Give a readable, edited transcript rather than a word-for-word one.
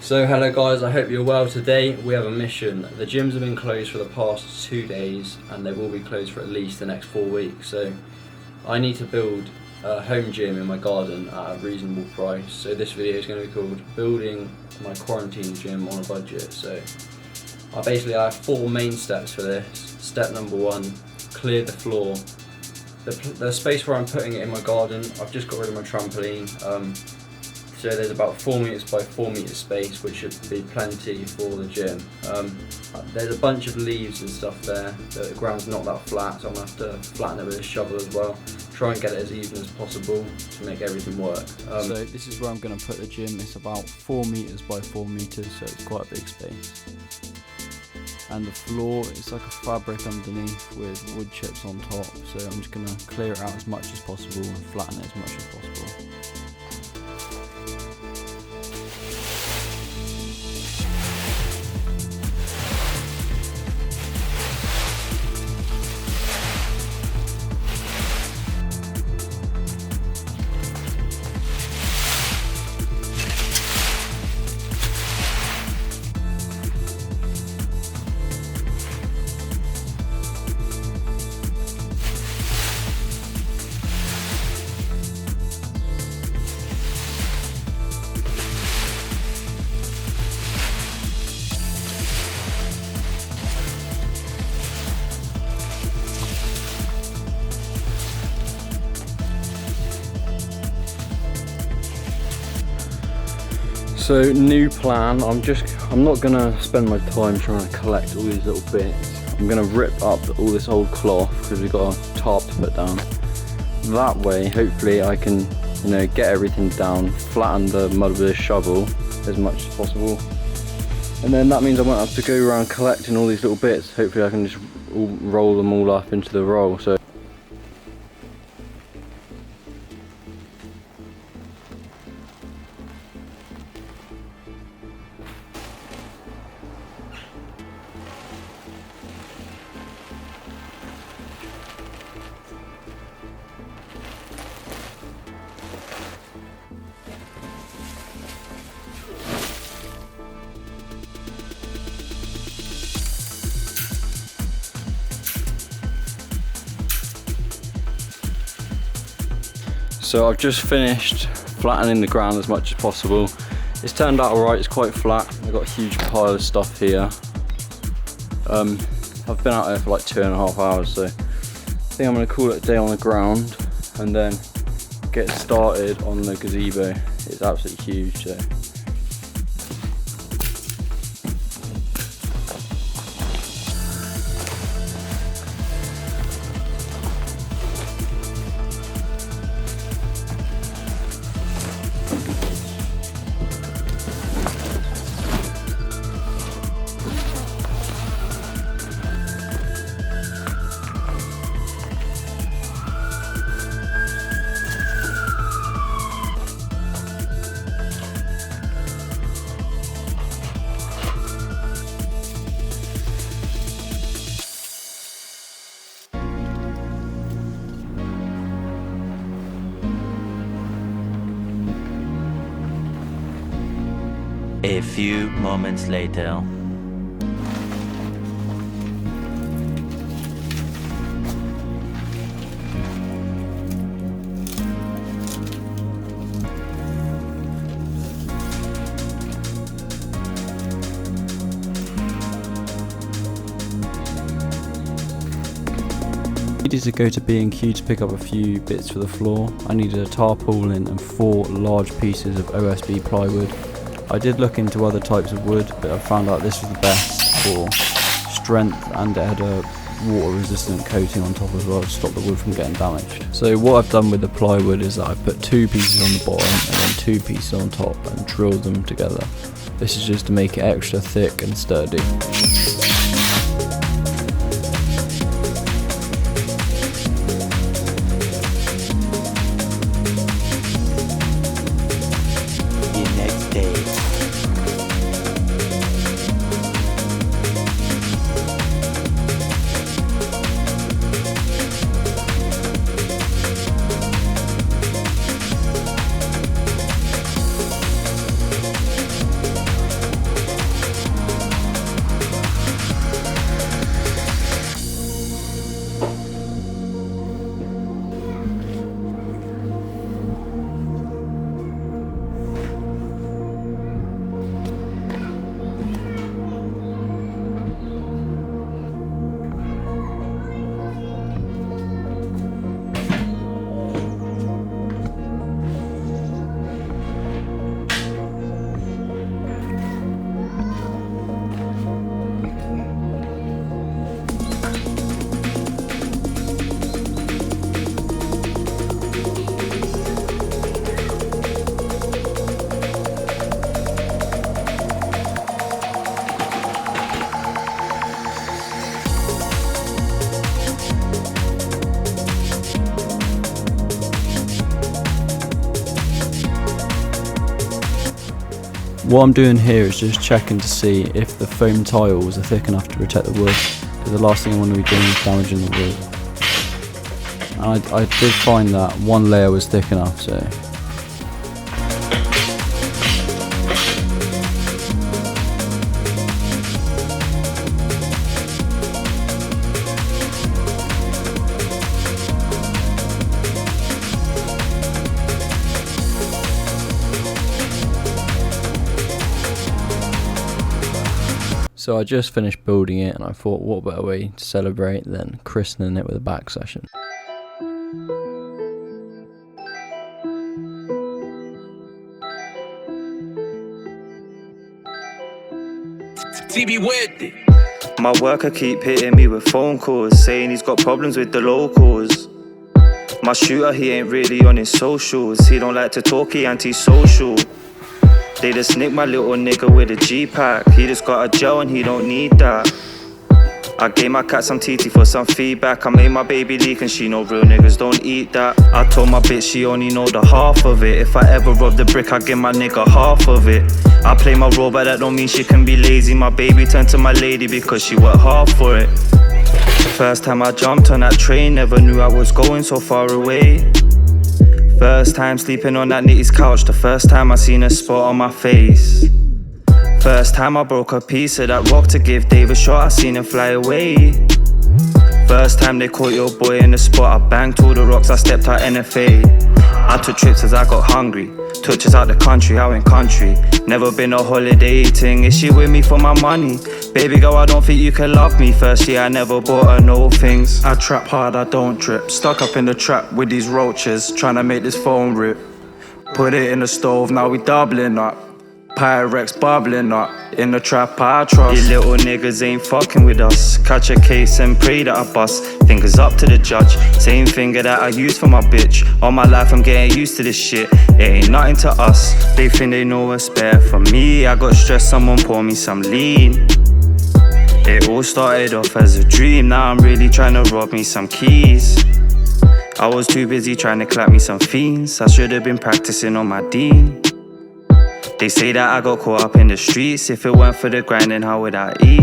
So hello guys, I hope you're well. Today we have a mission. The gyms have been closed for the past 2 days and they will be closed for at least the next 4 weeks. So I need to build a home gym in my garden at a reasonable price. So this video is going to be called Building My Quarantine Gym on a Budget. So I have 4 main steps for this. Step number 1, clear the floor. The space where I'm putting it in my garden, I've just got rid of my trampoline. So there's about 4 meters by 4 meters space, which should be plenty for the gym. There's a bunch of leaves and stuff there. The ground's not that flat, so I'm going to have to flatten it with a shovel as well. Try and get it as even as possible to make everything work. So this is where I'm going to put the gym. It's about 4 meters by 4 meters, so it's quite a big space. And the floor is like a fabric underneath with wood chips on top, so I'm just going to clear it out as much as possible and flatten it as much as possible. So new plan, I'm not gonna spend my time trying to collect all these little bits. I'm gonna rip up all this old cloth because we've got a tarp to put down. That way, hopefully I can, get everything down, flatten the mud with a shovel as much as possible. And then that means I won't have to go around collecting all these little bits. Hopefully I can just roll them all up into the roll. So So I've just finished flattening the ground as much as possible. It's turned out alright, it's quite flat. I've got a huge pile of stuff here. I've been out there for like 2.5 hours, so I think I'm going to call it a day on the ground and then get started on the gazebo. It's absolutely huge. So. A few moments later. Needed to go to B&Q to pick up a few bits for the floor. I needed a tarpaulin and 4 large pieces of OSB plywood. I did look into other types of wood, but I found out this was the best for strength, and it had a water resistant coating on top as well to stop the wood from getting damaged. So what I've done with the plywood is that I've put 2 pieces on the bottom and then 2 pieces on top and drilled them together. This is just to make it extra thick and sturdy. What I'm doing here is just checking to see if the foam tiles are thick enough to protect the wood, because the last thing I want to be doing is damaging the wood. And I did find that one layer was thick enough, so. So I just finished building it, and I thought, what better way to celebrate than christening it with a back session. My worker keep hitting me with phone calls, saying he's got problems with the locals. My shooter, he ain't really on his socials. He don't like to talk, he antisocial. They just nick my little nigga with a G-pack. He just got a gel and he don't need that. I gave my cat some TT for some feedback. I made my baby leak and she know real niggas don't eat that. I told my bitch she only know the half of it. If I ever rob the brick, I give my nigga half of it. I play my role, but that don't mean she can be lazy. My baby turned to my lady because she worked hard for it. The first time I jumped on that train, never knew I was going so far away. First time sleeping on that nitty's couch, the first time I seen a spot on my face. First time I broke a piece of that rock to give Dave a shot, I seen him fly away. First time they caught your boy in the spot, I banged all the rocks, I stepped out NFA. I took trips as I got hungry, took trips out the country, out in country. Never been a holiday ting, is she with me for my money? Baby girl, I don't think you can love me. First year I never bought her no things. I trap hard, I don't drip. Stuck up in the trap with these roaches, trying to make this phone rip. Put it in the stove, now we doubling up. Pyrex bubbling up, in the trap I trust. These little niggas ain't fucking with us. Catch a case and pray that I bust. Fingers up to the judge, same finger that I use for my bitch. All my life I'm getting used to this shit, it ain't nothing to us. They think they know what's better for me. I got stressed, someone pour me some lean. It all started off as a dream, now I'm really trying to rob me some keys. I was too busy trying to clap me some fiends. I should have been practicing on my dean. They say that I got caught up in the streets. If it weren't for the grinding, how would I eat?